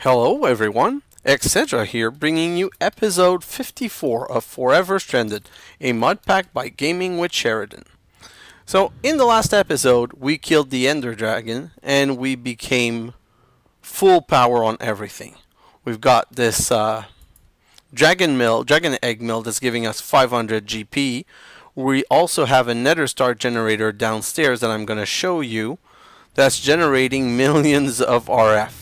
Hello everyone, xHedra here bringing you episode 54 of Forever Stranded, a mod pack by Gaming with Sheridan. So in the last episode we killed the Ender Dragon and we became full power on everything. We've got this dragon egg mill that's giving us 500 GP. We also have a Nether Star generator downstairs that I'm going to show you that's generating millions of RF.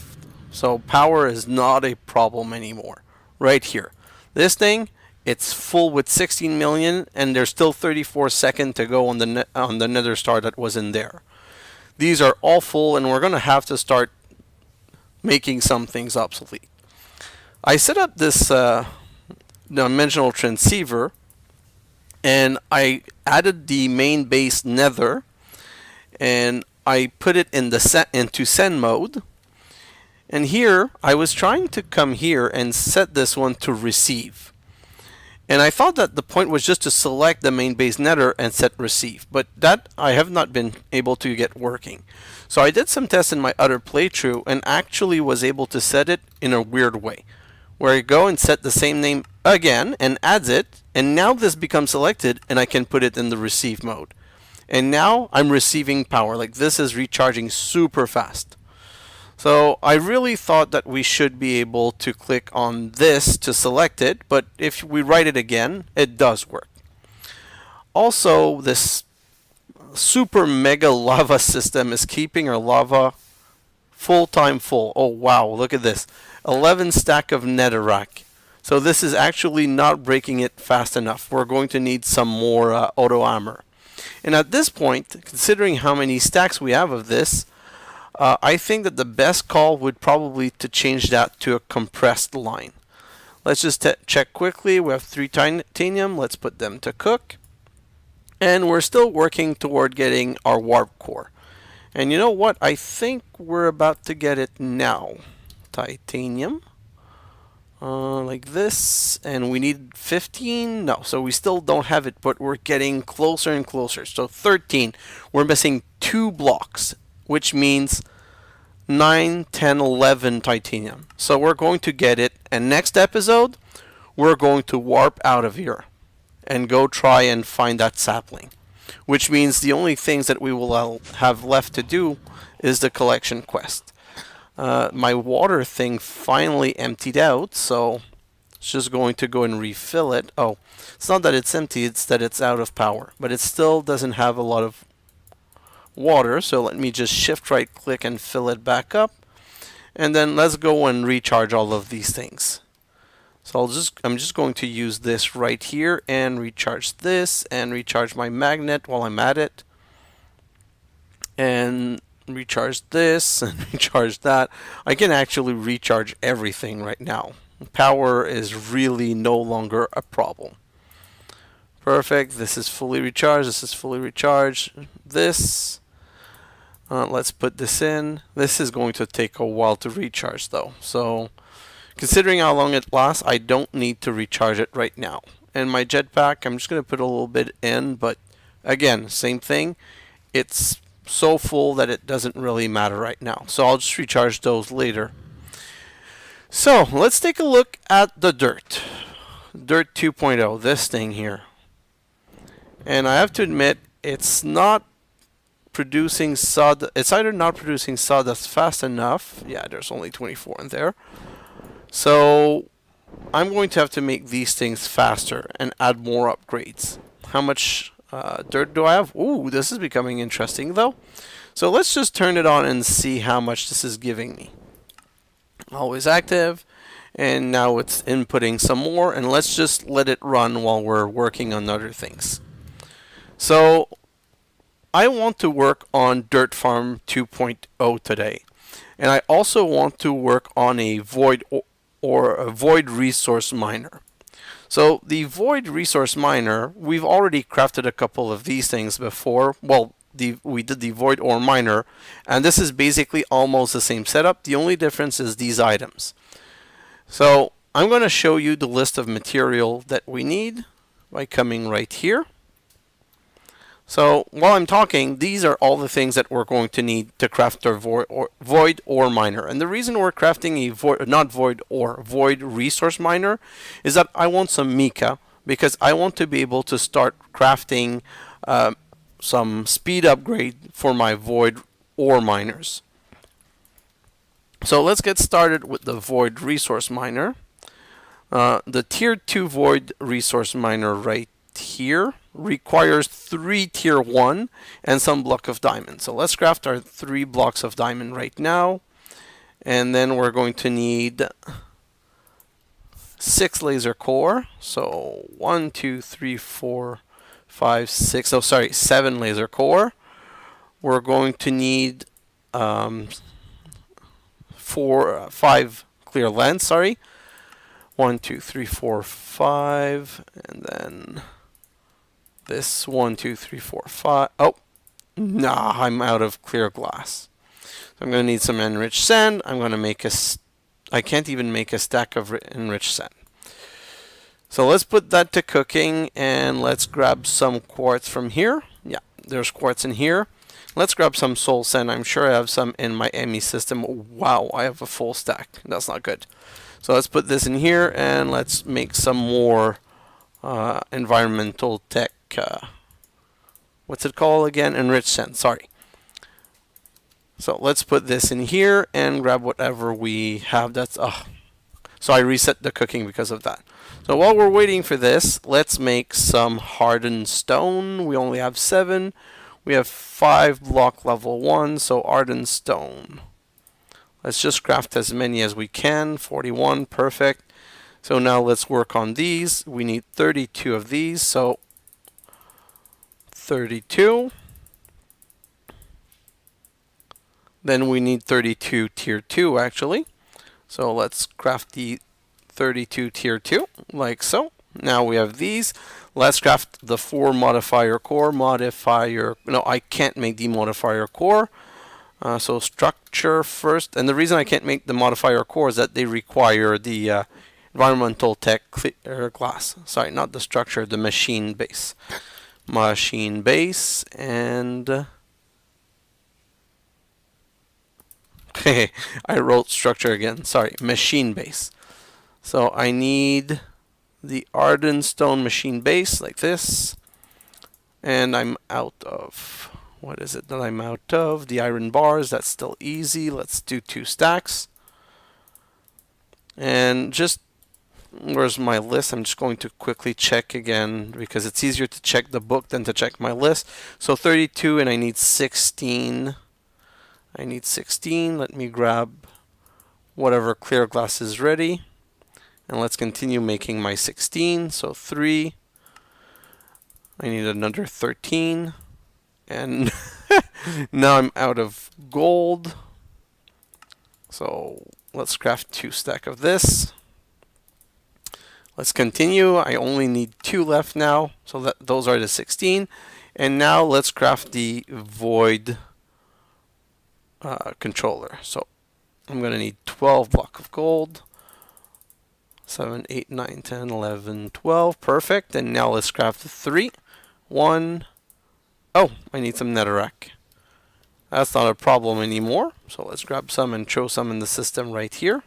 So power is not a problem anymore. Right here. This thing, it's full with 16 million and there's still 34 seconds to go on the Nether Star that was in there. These are all full and we're going to have to start making some things obsolete. I set up this Dimensionnal Transceiver and I added the main base Nether and I put it in into send mode. And here, I was trying to come here and set this one to receive. And I thought that the point was just to select the main base Nether and set receive. But that I have not been able to get working. So I did some tests in my other playthrough and actually was able to set it in a weird way. Where I go and set the same name again and adds it. And now this becomes selected and I can put it in the receive mode. And now I'm receiving power. Like this is recharging super fast. So I really thought that we should be able to click on this to select it, but if we write it again, it does work. Also, this super mega lava system is keeping our lava full-time full. Oh wow, look at this. 11 stack of netherrack. So this is actually not breaking it fast enough. We're going to need some more auto armor. And at this point, considering how many stacks we have of this, I think that the best call would probably to change that to a compressed line. Let's just check quickly. We have 3 titanium. Let's put them to cook. And we're still working toward getting our warp core. And you know what? I think we're about to get it now. Titanium. Like this. And we need 15. No, so we still don't have it, but we're getting closer and closer. So 13. We're missing 2 blocks, which means 9, 10, 11 titanium. So we're going to get it, and next episode, we're going to warp out of here and go try and find that sapling. Which means the only things that we will have left to do is the collection quest. My water thing finally emptied out, so it's just going to go and refill it. Oh, it's not that it's empty, it's that it's out of power. But it still doesn't have a lot of water, so let me just shift right click and fill it back up, and then let's go and recharge all of these things. So I'm just going to use this right here and recharge this and recharge my magnet while I'm at it, and recharge this and recharge that. I can actually recharge everything right now. Power is really no longer a problem. Perfect. This is fully recharged. This is fully recharged. Let's put this in. This is going to take a while to recharge though. So considering how long it lasts, I don't need to recharge it right now. And my jetpack, I'm just going to put a little bit in, but again, same thing. It's so full that it doesn't really matter right now. So I'll just recharge those later. So let's take a look at the dirt. Dirt 2.0, this thing here. And I have to admit, it's not producing sawdust. It's either not producing sawdust fast enough. Yeah, there's only 24 in there. So I'm going to have to make these things faster and add more upgrades. How much dirt do I have? Ooh, this is becoming interesting though. So let's just turn it on and see how much this is giving me. Always active. And now it's inputting some more. And let's just let it run while we're working on other things. So I want to work on Dirt Farm 2.0 today. And I also want to work on a void or a void resource miner. So the void resource miner, we've already crafted a couple of these things before. Well, we did the void ore miner, and this is basically almost the same setup. The only difference is these items. So I'm going to show you the list of material that we need by coming right here. So while I'm talking, these are all the things that we're going to need to craft our void ore miner. And the reason we're crafting a void resource miner is that I want some mica, because I want to be able to start crafting some speed upgrade for my void ore miners. So let's get started with the void resource miner. The tier 2 void resource miner right here requires 3 tier 1 and some block of diamond. So let's craft our 3 blocks of diamond right now. And then we're going to need 6 laser core. So 1, 2, 3, 4, 5, 6. Oh, sorry, 7 laser core. We're going to need 5 clear lens. Sorry. 1, 2, 3, 4, 5, and then this 1, 2, 3, 4, 5. Oh, nah, I'm out of clear glass. So I'm going to need some enriched sand. I'm going to make I can't even make a stack of enriched sand. So let's put that to cooking, and let's grab some quartz from here. Yeah, there's quartz in here. Let's grab some soul sand. I'm sure I have some in my Emmy system. Wow, I have a full stack. That's not good. So let's put this in here, and let's make some more environmental tech. What's it called again? Enriched sand. Sorry. So let's put this in here and grab whatever we have. That's so I reset the cooking because of that. So while we're waiting for this, let's make some hardened stone. We only have 7. We have 5 block level 1. So hardened stone. Let's just craft as many as we can. 41, perfect. So now let's work on these. We need 32 of these, so 32. Then we need 32 tier 2 actually. So let's craft the 32 tier 2 like so. Now we have these. Let's craft the 4 modifier core. No, I can't make the modifier core. So structure first, and the reason I can't make the modifier core is that they require the environmental tech clear glass. Sorry, not the structure, the machine base. Machine base, and I wrote structure again. Sorry, machine base. So I need the Hardened Stone machine base like this, and I'm out of. What is it that I'm out of? The iron bars, that's still easy. Let's do 2 stacks. And just, where's my list? I'm just going to quickly check again because it's easier to check the book than to check my list. So 32, and I need 16. I need 16. Let me grab whatever clear glass is ready. And let's continue making my 16. So 3. I need another 13. And now I'm out of gold. So let's craft 2 stack of this. Let's continue. I only need 2 left now. So those are the 16. And now let's craft the void controller. So I'm going to need 12 block of gold. 7, 8, 9, 10, 11, 12. Perfect. And now let's craft 3. 1. Oh, I need some netherrack. That's not a problem anymore. So let's grab some and throw some in the system right here.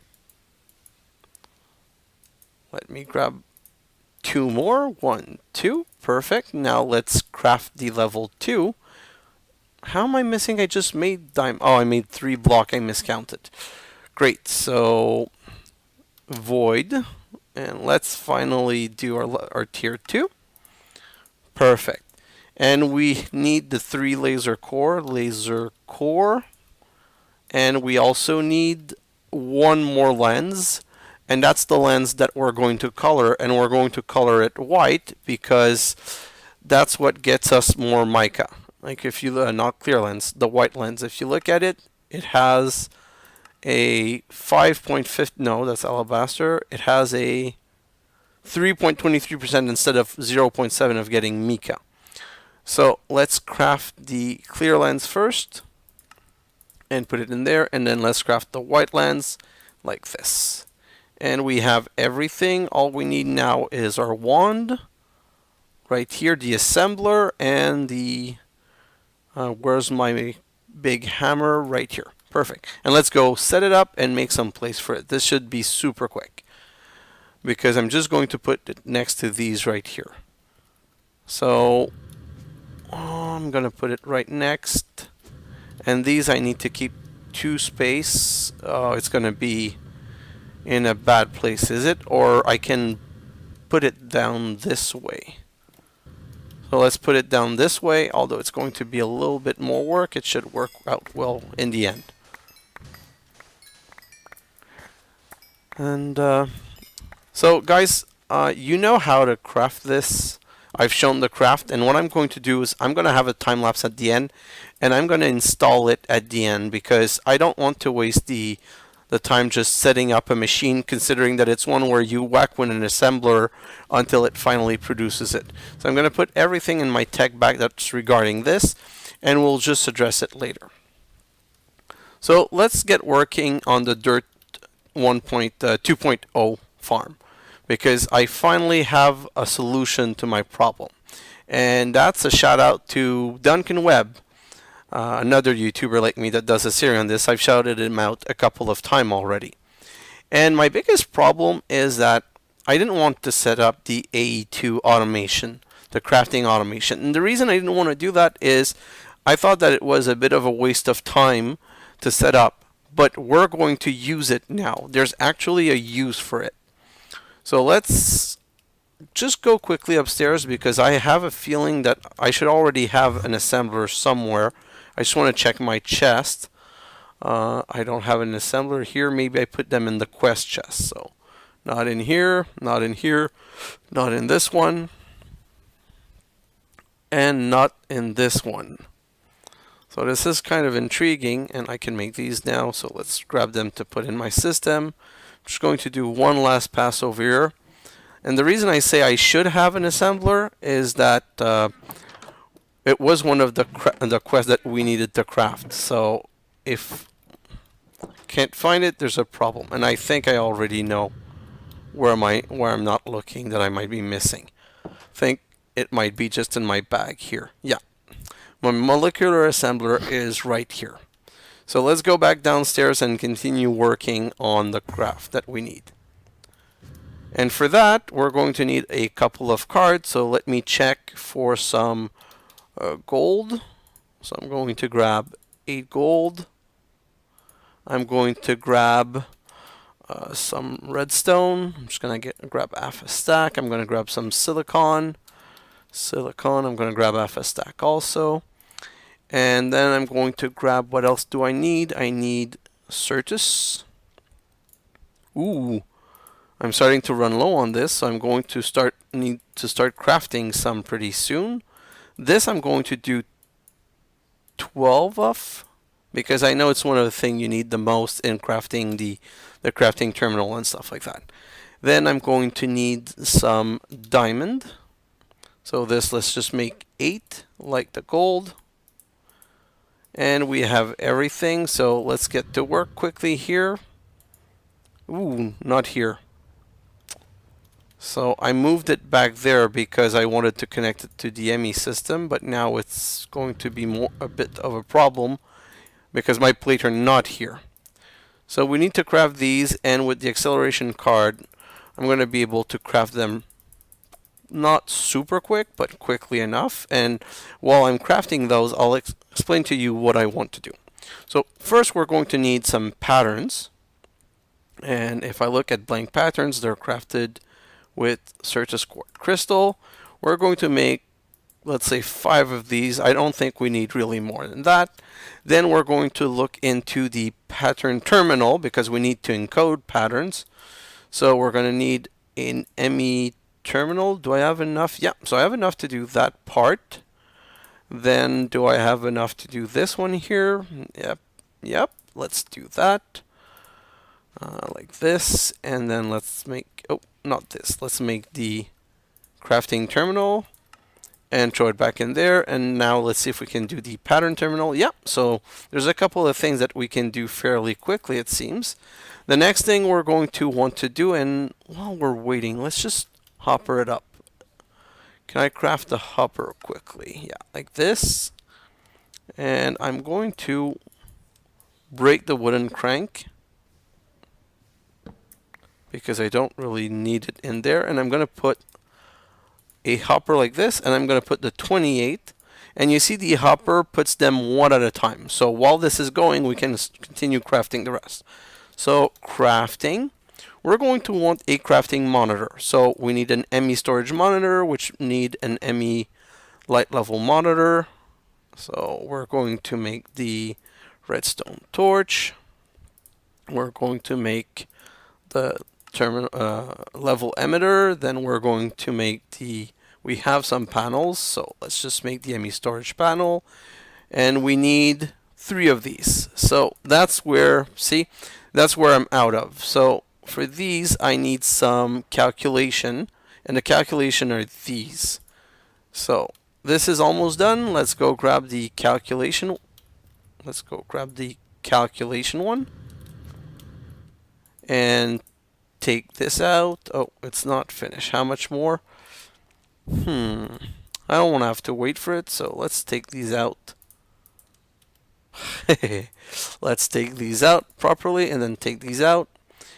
Let me grab 2 more. 1, 2. Perfect. Now let's craft the level 2. How am I missing? I just made diamond. Oh, I made 3 block. I miscounted. Great. So void. And let's finally do our tier 2. Perfect. And we need the 3 laser core. And we also need 1 more lens. And that's the lens that we're going to color. And we're going to color it white because that's what gets us more mica. Like if you, not clear lens, the white lens. If you look at it, it has a 5.5, no, that's alabaster. It has a 3.23% instead of 0.7 of getting mica. So let's craft the clear lens first and put it in there, and then let's craft the white lens like this. And we have everything. All we need now is our wand right here, the assembler and the where's my big hammer? Right here. Perfect. And let's go set it up and make some place for it. This should be super quick because I'm just going to put it next to these right here. So I'm going to put it right next. And these I need to keep 2 space. It's going to be in a bad place, is it? Or I can put it down this way. So let's put it down this way, although it's going to be a little bit more work. It should work out well in the end. And so guys, you know how to craft this. I've shown the craft, and what I'm going to do is I'm going to have a time lapse at the end, and I'm going to install it at the end because I don't want to waste the time just setting up a machine, considering that it's one where you whack with an assembler until it finally produces it. So I'm going to put everything in my tech bag that's regarding this, and we'll just address it later. So let's get working on the Dirt 2.0 farm, because I finally have a solution to my problem. And that's a shout out to Duncan Webb, another YouTuber like me that does a series on this. I've shouted him out a couple of times already. And my biggest problem is that I didn't want to set up the AE2 automation, the crafting automation. And the reason I didn't want to do that is I thought that it was a bit of a waste of time to set up. But we're going to use it now. There's actually a use for it. So let's just go quickly upstairs because I have a feeling that I should already have an assembler somewhere. I just want to check my chest. I don't have an assembler here. Maybe I put them in the quest chest. So not in here, not in here, not in this one, and not in this one. So this is kind of intriguing, and I can make these now. So let's grab them to put in my system. I'm just going to do one last pass over here. And the reason I say I should have an assembler is that it was one of the quests that we needed to craft. So if can't find it, there's a problem. And I think I already know where I'm not looking that I might be missing. I think it might be just in my bag here. Yeah. My molecular assembler is right here. So let's go back downstairs and continue working on the craft that we need. And for that, we're going to need a couple of cards. So let me check for some gold. So I'm going to grab 8 gold. I'm going to grab some redstone. I'm just going to grab half a stack. I'm going to grab some silicon. I'm going to grab half a stack also. And then I'm going to grab, what else do I need? I need Certus. Ooh, I'm starting to run low on this, so I'm going to need to start crafting some pretty soon. This I'm going to do 12 of, because I know it's one of the things you need the most in crafting the crafting terminal and stuff like that. Then I'm going to need some diamond. So this, let's just make 8, like the gold. And we have everything, so let's get to work quickly here. Ooh, not here. So I moved it back there because I wanted to connect it to the Emmy system, but now it's going to be a bit of a problem because my plates are not here. So we need to craft these, and with the acceleration card, I'm going to be able to craft them not super quick, but quickly enough. And while I'm crafting those, I'll explain to you what I want to do. So first we're going to need some patterns. And if I look at blank patterns, they're crafted with Certus Quartz Crystal. We're going to make, let's say, 5 of these. I don't think we need really more than that. Then we're going to look into the pattern terminal because we need to encode patterns. So we're going to need an Emmy Terminal. Do I have enough? Yeah, so I have enough to do that part. Then do I have enough to do this one here? Yep, let's do that. Like this, and then let's make, oh, not this. Let's make the crafting terminal and throw it back in there. And now let's see if we can do the pattern terminal. Yep, so there's a couple of things that we can do fairly quickly, it seems. The next thing we're going to want to do, and while we're waiting, let's just hopper it up. Can I craft the hopper quickly? Yeah, like this. And I'm going to break the wooden crank because I don't really need it in there. And I'm going to put a hopper like this, and I'm going to put the 28. And you see the hopper puts them one at a time. So while this is going, we can continue crafting the rest. So crafting, we're going to want a crafting monitor. So we need an Emmy storage monitor, which need an Emmy light level monitor. So we're going to make the redstone torch. We're going to make the terminal level emitter. Then we're going to make we have some panels, so let's just make the Emmy storage panel, and we need 3 of these. So that's where, see, that's where I'm out of. So for these, I need some calculation, and the calculation are these. So this is almost done. Let's go grab the calculation. Let's go grab the calculation one and take this out. Oh, it's not finished. How much more? I don't want to have to wait for it, so let's take these out. Let's take these out properly and then take these out.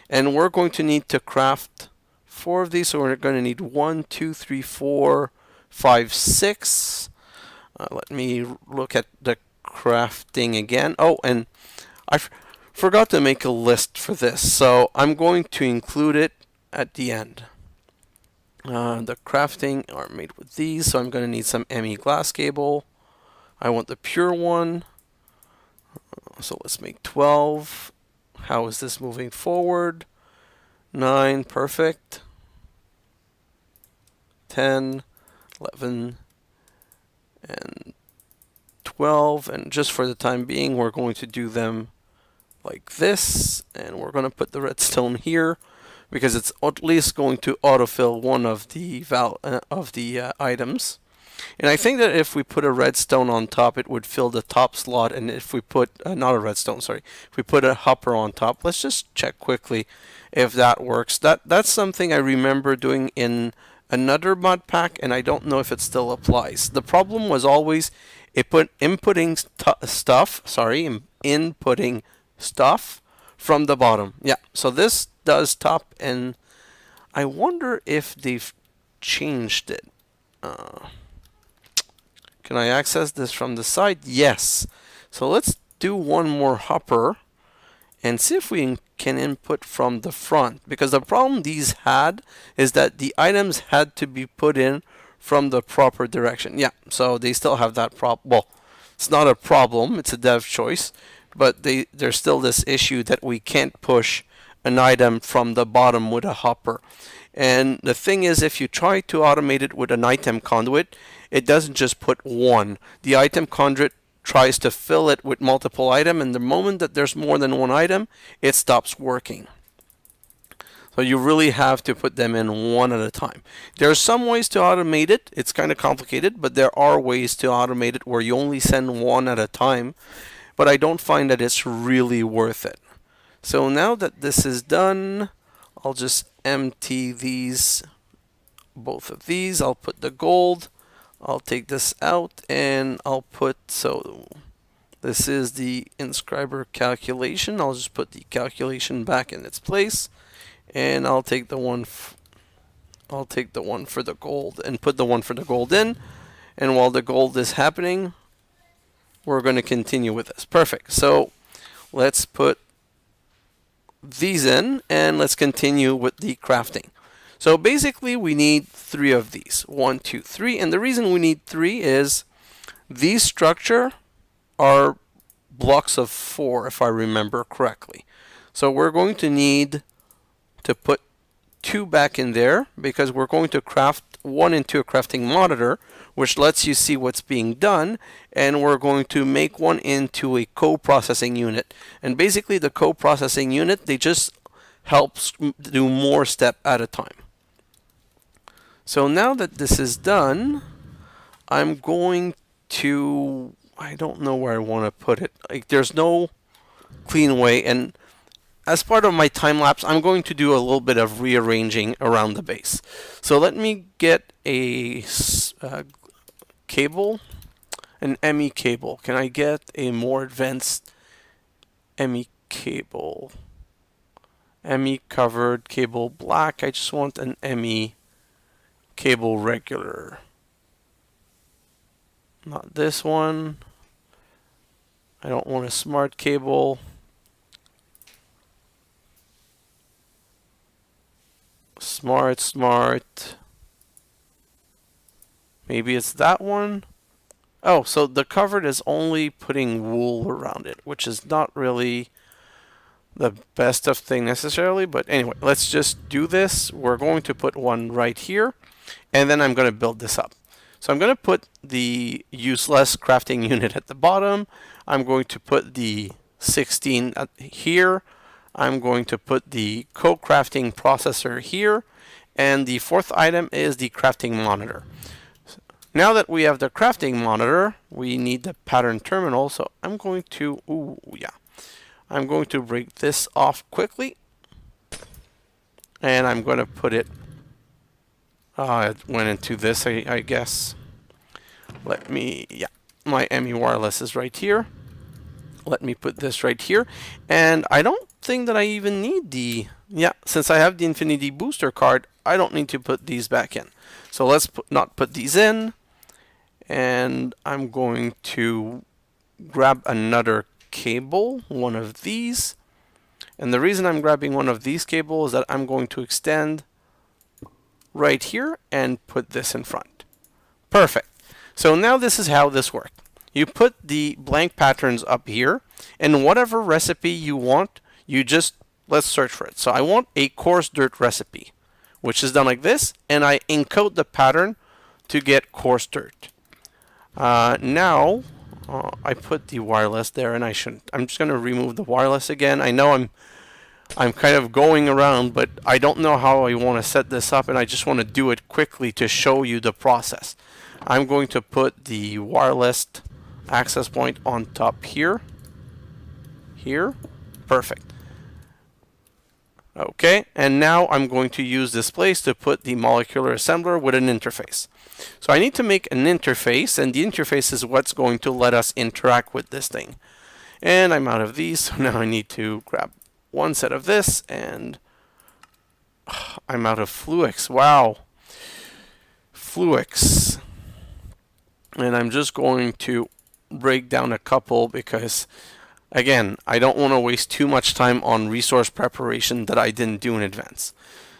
And we're going to need to craft 4 of these, so we're going to need 1, 2, 3, 4, 5, 6. Let me look at the crafting again. Oh, and I forgot to make a list for this, so I'm going to include it at the end. The crafting are made with these, so I'm going to need some Emmy glass cable. I want the pure one. So let's make 12. How is this moving forward? 9, perfect. 10, 11, and 12. And just for the time being, we're going to do them like this. And we're going to put the redstone here, because it's at least going to autofill one of the items. And I think that if we put a redstone on top, it would fill the top slot. And if we put, not a redstone, sorry, if we put a hopper on top, let's just check quickly if that works. That's something I remember doing in another mod pack, and I don't know if it still applies. The problem was always inputting stuff from the bottom. Yeah, so this does top, and I wonder if they've changed it. Can I access this from the side? Yes. So let's do one more hopper and see if we can input from the front, because the problem these had is that the items had to be put in from the proper direction. Yeah, so they still have that problem. Well, it's not a problem, it's a dev choice, but there's still this issue that we can't push an item from the bottom with a hopper. And the thing is, if you try to automate it with an item conduit, it doesn't just put one. The item conduit tries to fill it with multiple items, and the moment that there's more than one item, it stops working. So you really have to put them in one at a time. There are some ways to automate it. It's kind of complicated, but there are ways to automate it where you only send one at a time. But I don't find that it's really worth it. So now that this is done, I'll just empty both of these. I'll put the gold. I'll take this out, and I'll put, so this is the inscriber calculation. I'll just put the calculation back in its place, and I'll take the one for the gold and put the one for the gold in. And while the gold is happening, we're going to continue with this. Perfect. So let's put these in, and let's continue with the crafting. So basically we need 3 of these. 1, 2, 3. And the reason we need 3 is these structure are blocks of 4, if I remember correctly. So we're going to need to put 2 back in there, because we're going to craft 1 into a crafting monitor, which lets you see what's being done, and we're going to make 1 into a co-processing unit. And basically the co-processing unit, they just helps do more step at a time. So now that this is done, I'm going to, I don't know where I want to put it. Like, there's no clean way, and as part of my time lapse, I'm going to do a little bit of rearranging around the base. So let me get a cable, an Emmy cable. Can I get a more advanced Emmy cable? Emmy covered cable black. I just want an Emmy cable regular. Not this one. I don't want a smart cable. Smart. Maybe it's that one. Oh, so the covered is only putting wool around it, which is not really the best of thing necessarily. But anyway, let's just do this. We're going to put one right here, and then I'm going to build this up. So I'm going to put the useless crafting unit at the bottom. I'm going to put the 16 here. I'm going to put the co-crafting processor here. And the fourth item is the crafting monitor. Now that we have the crafting monitor, we need the pattern terminal. So I'm going to, I'm going to break this off quickly. And I'm going to put it, it went into this, I guess. Let me, my Emmy wireless is right here. Let me put this right here. And I don't think that I even need the, since I have the Infinity Booster card, I don't need to put these back in. So let's not put these in. And I'm going to grab another cable, one of these. And the reason I'm grabbing one of these cables is that I'm going to extend right here and put this in front. Perfect. So now this is how this works. You put the blank patterns up here, and whatever recipe you want, you just, let's search for it. So I want a coarse dirt recipe, which is done like this, and I encode the pattern to get coarse dirt. Now, I put the wireless there, and I shouldn't. I'm just going to remove the wireless again. I know I'm kind of going around, but I don't know how I want to set this up, and I just want to do it quickly to show you the process. I'm going to put the wireless access point on top here. Perfect. Okay, and now I'm going to use this place to put the molecular assembler with an interface. So I need to make an interface, and the interface is what's going to let us interact with this thing. And I'm out of these, so now I need to grab one set of this, and I'm out of Fluix. Wow. Fluix. And I'm just going to break down a couple because, again, I don't want to waste too much time on resource preparation that I didn't do in advance.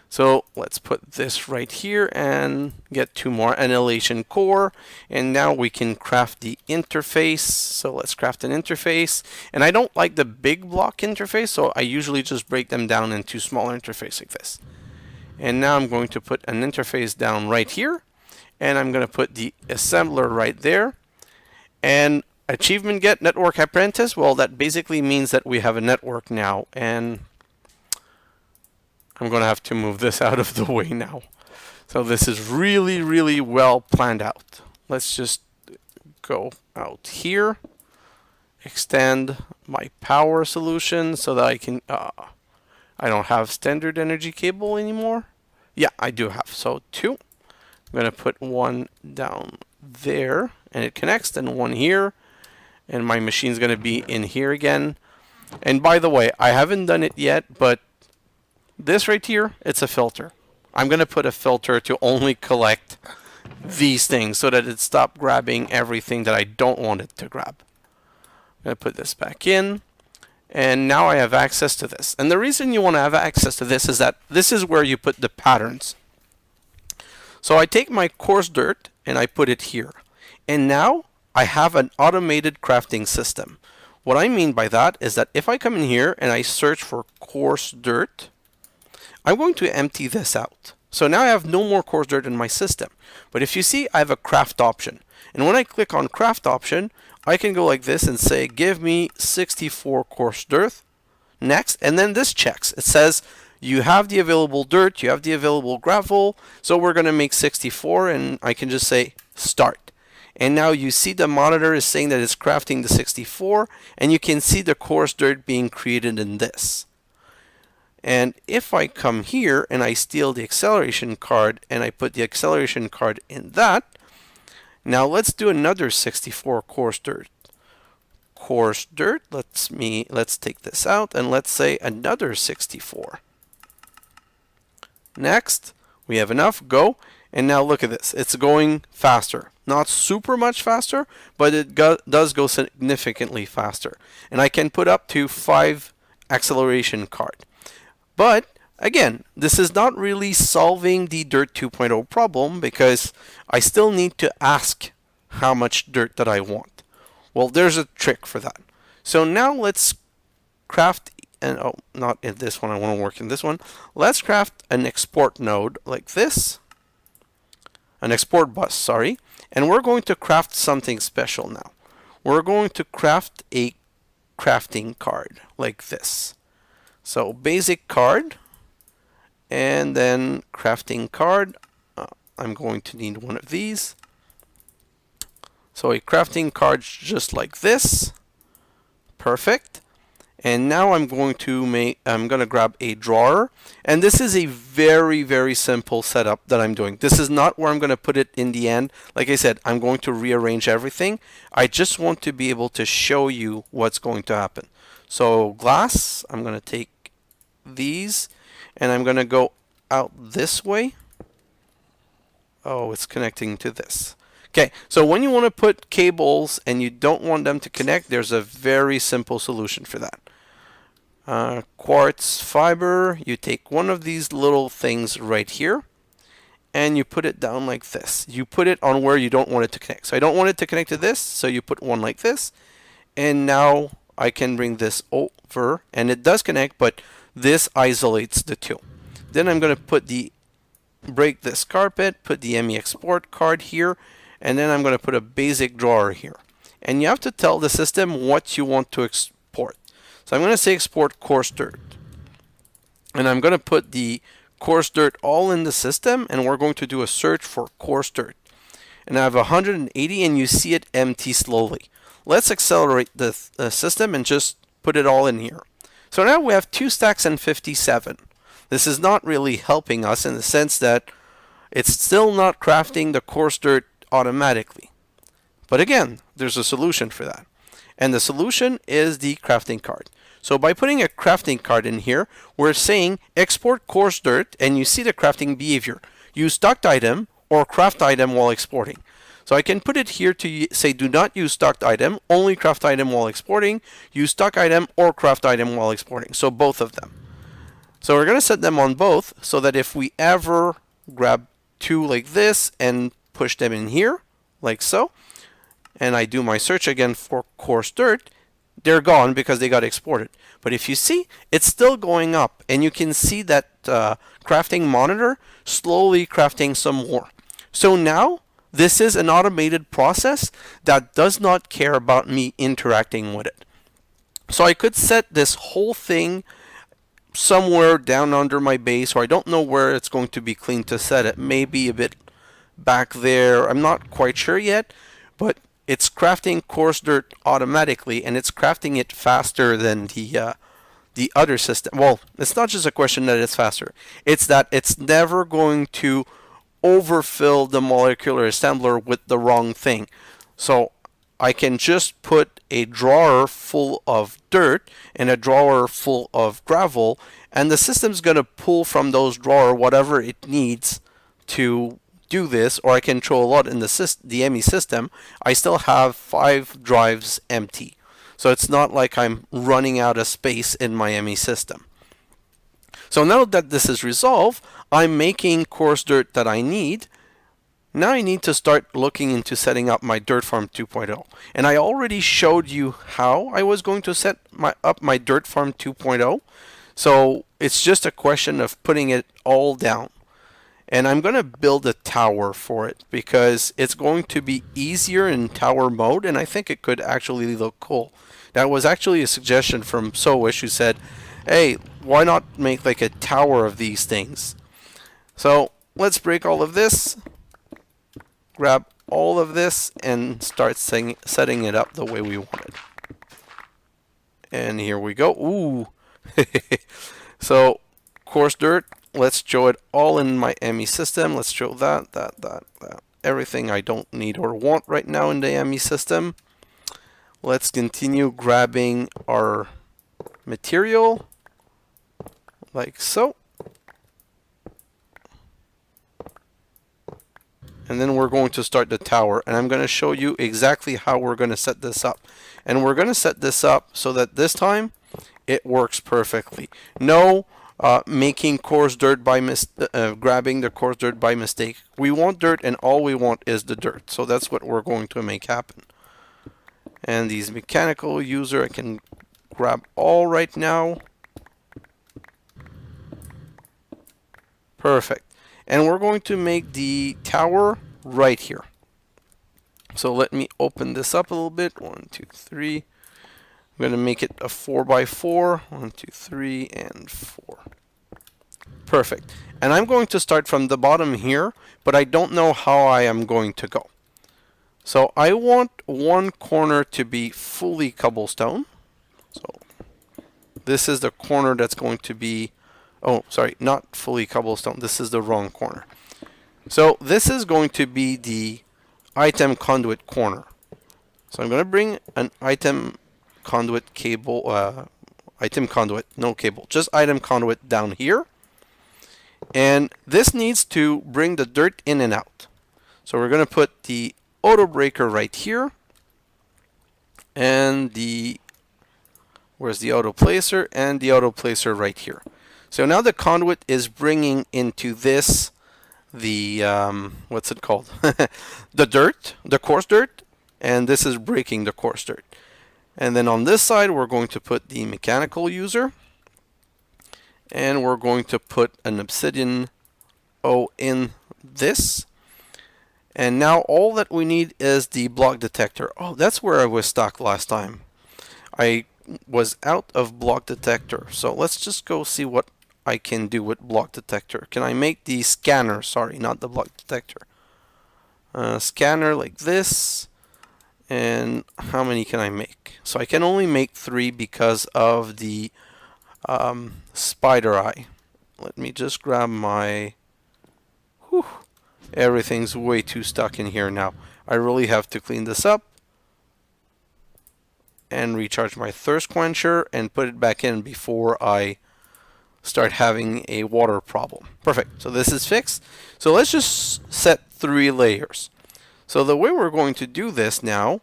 So let's put this right here and get two more annihilation core. And now we can craft the interface. So let's craft an interface. And I don't like the big block interface, so I usually just break them down into smaller interface like this. And now I'm going to put an interface down right here. And I'm going to put the assembler right there. And achievement get network apprentice. Well, that basically means that we have a network now. And I'm going to have to move this out of the way now. So this is really, really well planned out. Let's just go out here. Extend my power solution so that I can... I don't have standard energy cable anymore. Yeah, I do have. So 2. I'm going to put one down there. And it connects. Then one here. And my machine's going to be in here again. And by the way, I haven't done it yet, but this right here, it's a filter. I'm going to put a filter to only collect these things so that it stops grabbing everything that I don't want it to grab. I'm going to put this back in. And now I have access to this. And the reason you want to have access to this is that this is where you put the patterns. So I take my coarse dirt and I put it here. And now I have an automated crafting system. What I mean by that is that if I come in here and I search for coarse dirt, I'm going to empty this out. So now I have no more coarse dirt in my system. But if you see, I have a craft option. And when I click on craft option, I can go like this and say, give me 64 coarse dirt. Next. And then this checks. It says, you have the available dirt, you have the available gravel. So we're going to make 64, and I can just say start. And now you see the monitor is saying that it's crafting the 64, and you can see the coarse dirt being created in this. And if I come here and I steal the acceleration card and I put the acceleration card in that, now let's do another 64 coarse dirt. Coarse dirt, let's take this out and let's say another 64. Next, we have enough, go. And now look at this, it's going faster. Not super much faster, but it does go significantly faster. And I can put up to 5 acceleration card. But again, this is not really solving the Dirt 2.0 problem because I still need to ask how much dirt that I want. Well, there's a trick for that. So now let's craft, and oh, not in this one, I want to work in this one. Let's craft an export node like this. An export bus, sorry. And we're going to craft something special now. We're going to craft a crafting card like this. So basic card, and then crafting card. I'm going to need one of these. So a crafting card just like this. Perfect. And now I'm going to grab a drawer. And this is a very, very simple setup that I'm doing. This is not where I'm going to put it in the end. Like I said, I'm going to rearrange everything. I just want to be able to show you what's going to happen. So glass, I'm going to take these and I'm going to go out this way. Oh, it's connecting to this. Okay, so when you want to put cables and you don't want them to connect, there's a very simple solution for that. Quartz fiber, you take one of these little things right here and you put it down like this. You put it on where you don't want it to connect. So I don't want it to connect to this, so you put one like this. And now I can bring this over and it does connect, but this isolates the two. Then I'm going to break this carpet, put the Emmy export card here, and then I'm going to put a basic drawer here. And you have to tell the system what you want to export. So I'm going to say export coarse dirt. And I'm going to put the coarse dirt all in the system, and we're going to do a search for coarse dirt. And I have 180, and you see it empty slowly. Let's accelerate the system and just put it all in here. So now we have 2 stacks and 57. This is not really helping us in the sense that it's still not crafting the coarse dirt automatically. But again, there's a solution for that. And the solution is the crafting card. So by putting a crafting card in here, we're saying export coarse dirt, and you see the crafting behavior. Use stocked item or craft item while exporting. So I can put it here to say do not use stocked item, only craft item while exporting, use stock item or craft item while exporting. So both of them. So we're going to set them on both so that if we ever grab 2 like this and push them in here, like so, and I do my search again for coarse dirt, they're gone because they got exported. But if you see, it's still going up, and you can see that crafting monitor slowly crafting some more. So now, this is an automated process that does not care about me interacting with it. So I could set this whole thing somewhere down under my base, or I don't know where it's going to be clean to set it. Maybe a bit back there. I'm not quite sure yet, but it's crafting coarse dirt automatically, and it's crafting it faster than the other system. Well, it's not just a question that it's faster. It's that it's never going to overfill the molecular assembler with the wrong thing. So I can just put a drawer full of dirt and a drawer full of gravel, and the system's going to pull from those drawers whatever it needs to do this, or I can throw a lot in the Emmy system. I still have 5 drives empty. So it's not like I'm running out of space in my Emmy system. So now that this is resolved, I'm making coarse dirt that I need. Now I need to start looking into setting up my dirt farm 2.0. And I already showed you how I was going to set up my dirt farm 2.0. So it's just a question of putting it all down. And I'm going to build a tower for it because it's going to be easier in tower mode, and I think it could actually look cool. That was actually a suggestion from Sowish, who said, hey, why not make like a tower of these things? So let's break all of this, grab all of this, and start setting it up the way we want it. And here we go. Ooh. So coarse dirt. Let's show it all in my Emmy system. Let's show that. Everything I don't need or want right now in the Emmy system. Let's continue grabbing our material like so. And then we're going to start the tower, and I'm going to show you exactly how we're going to set this up. And we're going to set this up so that this time it works perfectly. No making coarse dirt by grabbing the coarse dirt by mistake. We want dirt, and all we want is the dirt. So that's what we're going to make happen. And these mechanical user I can grab all right now. Perfect. And we're going to make the tower right here. So let me open this up a little bit. 1, 2, 3. I'm going to make it a 4x4. 1, 2, 3, and 4. Perfect. And I'm going to start from the bottom here, but I don't know how I am going to go. So I want one corner to be fully cobblestone. So this is the corner that's going to be, oh, sorry, not fully cobblestone. This is the wrong corner. So this is going to be the item conduit corner. So I'm going to bring an item conduit cable, item conduit, no cable, just item conduit down here. And this needs to bring the dirt in and out. So we're going to put the auto breaker right here. And the, where's the auto placer? And the auto placer right here. So now the conduit is bringing into this the, what's it called? The dirt, the coarse dirt. And this is breaking the coarse dirt. And then on this side, we're going to put the mechanical user. And we're going to put an obsidian O in this. And now all that we need is the block detector. Oh, that's where I was stuck last time. I was out of block detector. So let's just go see what I can do with block detector. Can I make the scanner? Sorry, not the block detector. Scanner like this. And how many can I make? So I can only make 3 because of the spider eye. Let me just grab my... Whew, everything's way too stuck in here now. I really have to clean this up. And recharge my thirst quencher and put it back in before I start having a water problem. Perfect. So this is fixed. So let's just set 3 layers. So the way we're going to do this now,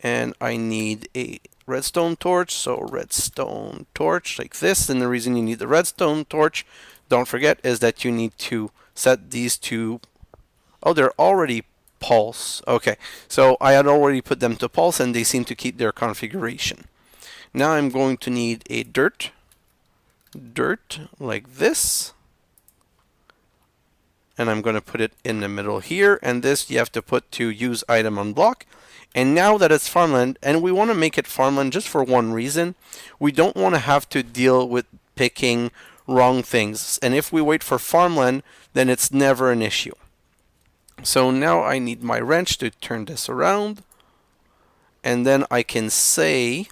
and I need a redstone torch, so redstone torch like this. And the reason you need the redstone torch, don't forget, is that you need to set these to, oh, they're already pulse. Okay, so I had already put them to pulse and they seem to keep their configuration. Now I'm going to need a dirt like this, and I'm going to put it in the middle here, and this you have to put to use item on block. And now that it's farmland, and we want to make it farmland just for one reason, we don't want to have to deal with picking wrong things. And if we wait for farmland, then it's never an issue. So now I need my wrench to turn this around, and then I can say,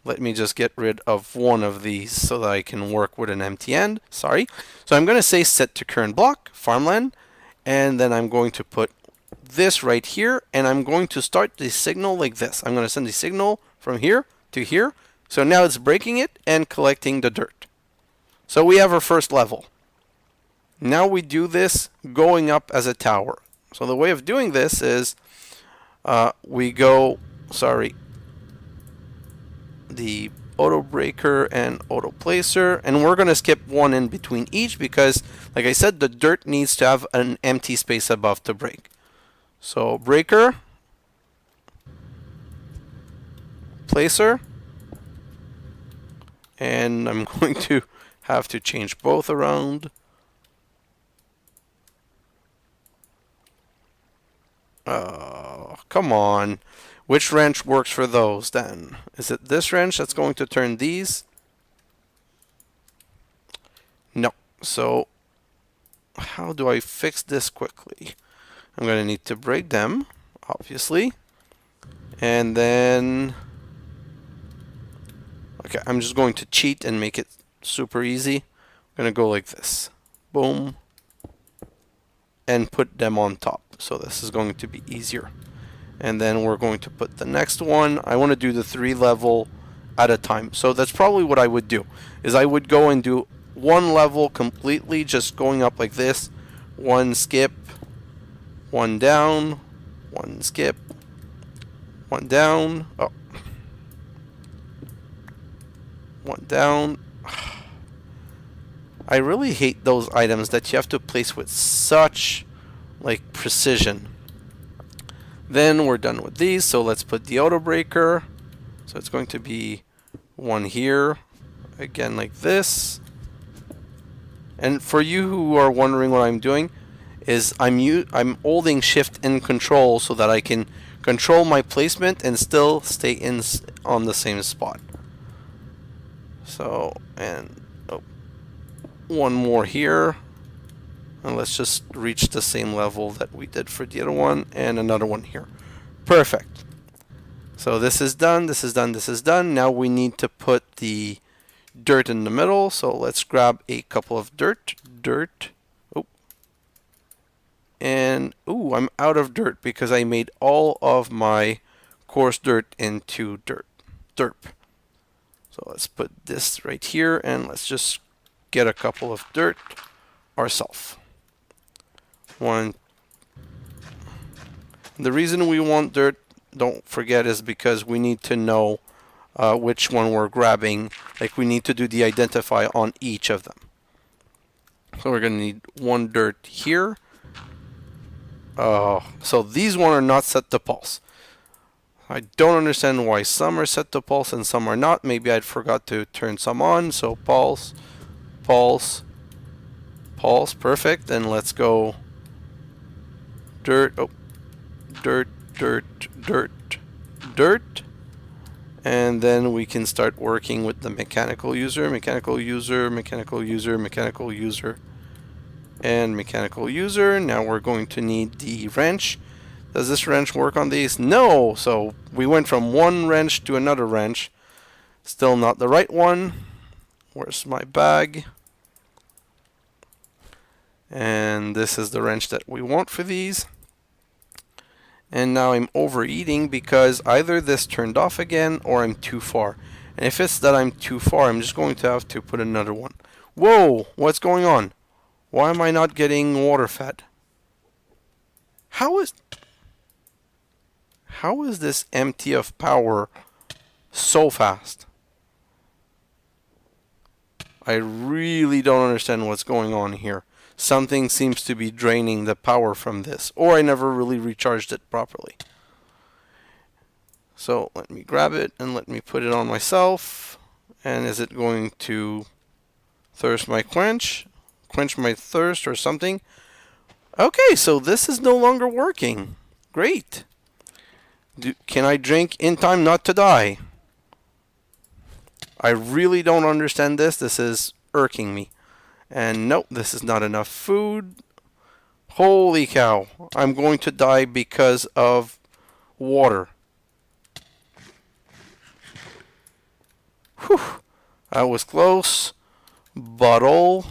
let me just get rid of one of these so that I can work with an empty end. Sorry. So I'm going to say set to current block, farmland, and then I'm going to put this right here, and I'm going to start the signal like this. I'm going to send the signal from here to here. So now it's breaking it and collecting the dirt. So we have our first level. Now we do this going up as a tower. So the way of doing this is we go, the auto breaker and auto placer, and we're going to skip one in between each because, like I said, the dirt needs to have an empty space above to break. So breaker, placer, and I'm going to have to change both around. Come on. Which wrench works for those then? Is it this wrench that's going to turn these? No. So how do I fix this quickly? I'm going to need to break them, obviously. And then Okay, I'm just going to cheat and make it super easy. I'm going to go like this. Boom. And put them on top. So this is going to be easier. And then we're going to put the next one. I want to do the 3 level at a time. So that's probably what I would do. Is I would go and do 1 level completely, just going up like this. 1 skip. 1 down. 1 skip. 1 down. Oh. 1 down. I really hate those items that you have to place with such like precision. Then we're done with these, so let's put the auto breaker. So it's going to be 1 here, again like this. And for you who are wondering what I'm doing, is I'm holding shift and control so that I can control my placement and still stay on the same spot. So, and 1 more here, and let's just reach the same level that we did for the other one, and another one here. Perfect. So this is done, this is done, this is done. Now we need to put the dirt in the middle, so let's grab a couple of dirt. Oh. And, ooh, I'm out of dirt because I made all of my coarse dirt into derp. So let's put this right here, and let's just get a couple of dirt ourselves. 1. The reason we want dirt, don't forget, is because we need to know which one we're grabbing. Like, we need to do the identify on each of them. So we're going to need 1 dirt here. So these one are not set to pulse. I don't understand why some are set to pulse and some are not. Maybe I forgot to turn some on. So pulse, pulse, pulse. Perfect. And let's go dirt. Oh, dirt, dirt, dirt, dirt. And then we can start working with the mechanical user, mechanical user, mechanical user, mechanical user, and mechanical user. Now we're going to need the wrench. Does this wrench work on these? No! So we went from 1 wrench to another wrench. Still not the right one. Where's my bag? And this is the wrench that we want for these. And now I'm overeating because either this turned off again or I'm too far. And if it's that I'm too far, I'm just going to have to put another one. Whoa! What's going on? Why am I not getting water fed? How is this empty of power so fast? I really don't understand what's going on here. Something seems to be draining the power from this, or I never really recharged it properly. So let me grab it and let me put it on myself. And is it going to quench my thirst or something? Okay, so this is no longer working. Great. Can I drink in time not to die? I really don't understand this. This is irking me. And nope, this is not enough food. Holy cow. I'm going to die because of water. Whew. That was close. Bottle.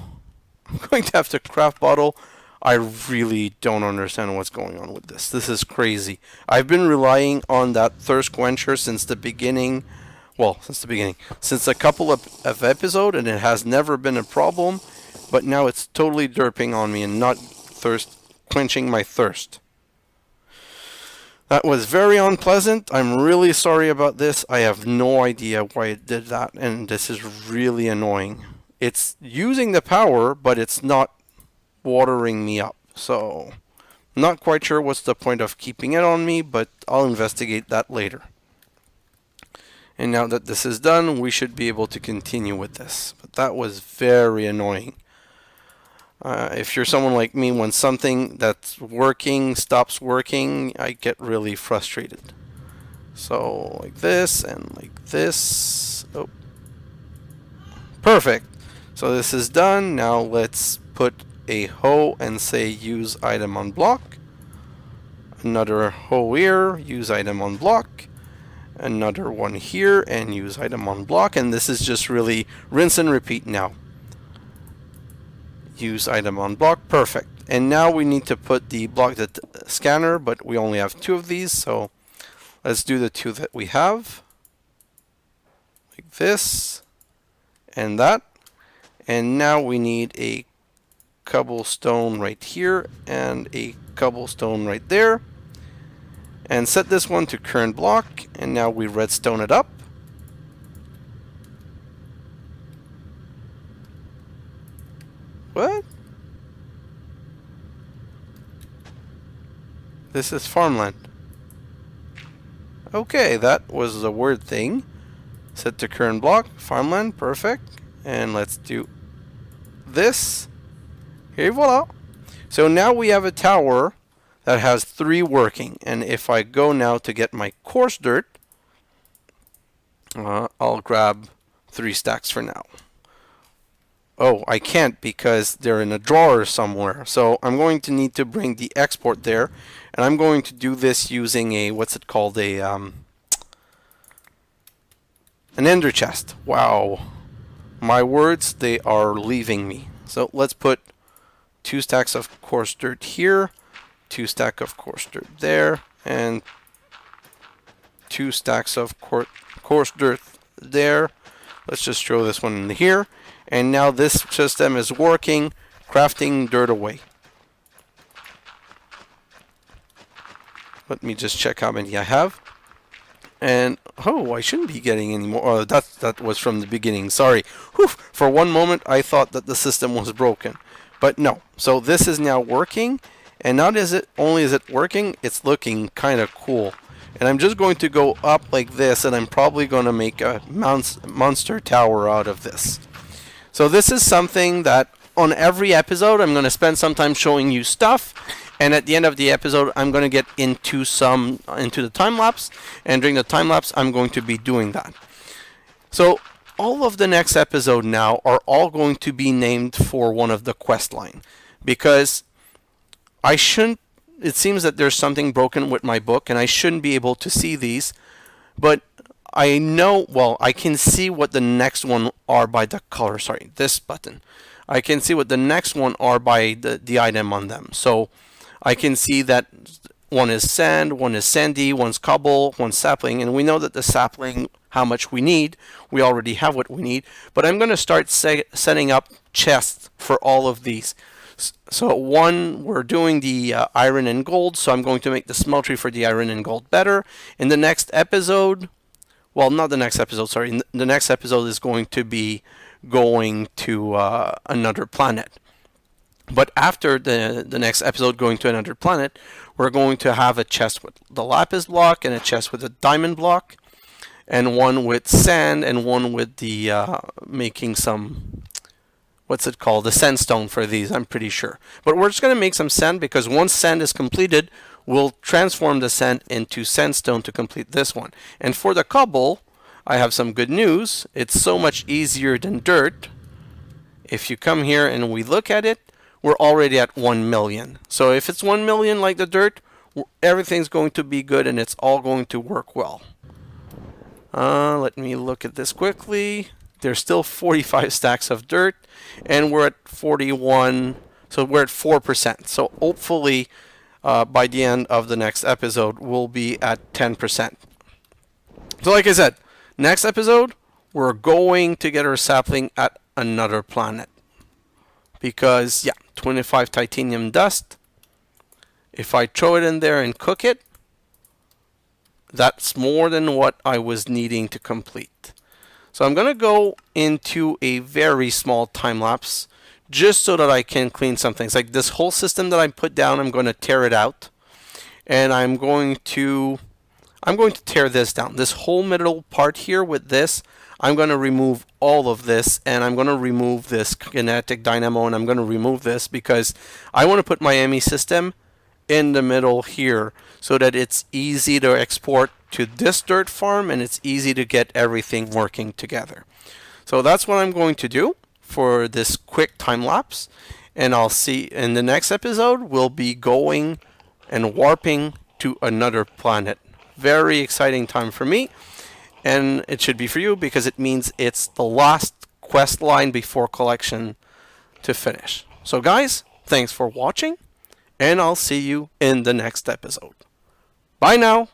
I'm going to have to craft bottle. I really don't understand what's going on with this. This is crazy. I've been relying on that thirst quencher since the beginning. Well, since a couple of episodes, and it has never been a problem. But now it's totally derping on me and not quenching my thirst. That was very unpleasant. I'm really sorry about this. I have no idea why it did that, and this is really annoying. It's using the power, but it's not watering me up. So, not quite sure what's the point of keeping it on me, but I'll investigate that later. And now that this is done, we should be able to continue with this. But that was very annoying. If you're someone like me, when something that's working stops working, I get really frustrated. So, like this and like this. Oh. Perfect. So this is done. Now let's put a hoe and say use item on block. Another hoe here, use item on block. another one here, and use item on block. And this is just really rinse and repeat now. Use item on block, perfect. And now we need to put the block that scanner, but we only have 2 of these, so let's do the 2 that we have. Like this, and that. And now we need a cobblestone right here, and a cobblestone right there. And set this one to current block, and now we redstone it up. What? This is farmland. Okay, that was a weird thing. Set to current block, farmland, perfect. And let's do this. Here, voila. So now we have a tower that has 3 working. And if I go now to get my coarse dirt, I'll grab 3 stacks for now. Oh, I can't because they're in a drawer somewhere. So I'm going to need to bring the export there. And I'm going to do this using a, what's it called, an ender chest. Wow. My words, they are leaving me. So let's put 2 stacks of coarse dirt here, 2 stacks of coarse dirt there, and 2 stacks of coarse dirt there. Let's just throw this one in here. And now this system is working, crafting dirt away. Let me just check how many I have. And, oh, I shouldn't be getting any more. Oh, that was from the beginning. Sorry. Whew. For one moment, I thought that the system was broken. But no. So this is now working. And not only is it working, it's looking kind of cool. And I'm just going to go up like this, and I'm probably going to make a monster tower out of this. So this is something that on every episode, I'm going to spend some time showing you stuff. And at the end of the episode, I'm going to get into the time lapse. And during the time lapse, I'm going to be doing that. So all of the next episode now are all going to be named for one of the quest line. Because it seems that there's something broken with my book, and I shouldn't be able to see these. But I know, well, I can see what the next one are by the color. Sorry, this button. I can see what the next one are by the item on them. So I can see that one is sand, one is sandy, one's cobble, one's sapling. And we know that the sapling, how much we need. We already have what we need. But I'm going to start setting up chests for all of these. So one, we're doing the iron and gold. So I'm going to make the smeltery for the iron and gold better. In the next episode... Well, not the next episode, sorry. The next episode is going to be going to another planet. But after the next episode going to another planet, we're going to have a chest with the lapis block and a chest with a diamond block. And one with sand and one with the making some... What's it called? The sandstone for these, I'm pretty sure. But we're just going to make some sand because once sand is completed, we'll transform the sand into sandstone to complete this one. And for the cobble, I have some good news. It's so much easier than dirt. If you come here and we look at it, we're already at 1 million. So if it's 1 million like the dirt, everything's going to be good and it's all going to work well. Let me look at this quickly. There's still 45 stacks of dirt, and we're at 41, so we're at 4%. So hopefully, by the end of the next episode, we'll be at 10%. So like I said, next episode, we're going to get our sapling at another planet. Because, yeah, 25 titanium dust. If I throw it in there and cook it, that's more than what I was needing to complete. So I'm going to go into a very small time lapse just so that I can clean some things. Like this whole system that I put down, I'm going to tear it out. And I'm going to tear this down. This whole middle part here with this, I'm going to remove all of this. And I'm going to remove this kinetic dynamo. And I'm going to remove this because I want to put my Emmy system in the middle here so that it's easy to export to this dirt farm and it's easy to get everything working together. So that's what I'm going to do for this quick time lapse, and I'll see in the next episode we'll be going and warping to another planet very exciting time for me, and it should be for you because it means it's the last quest line before collection to finish. So guys, thanks for watching, and I'll see you in the next episode. Bye now!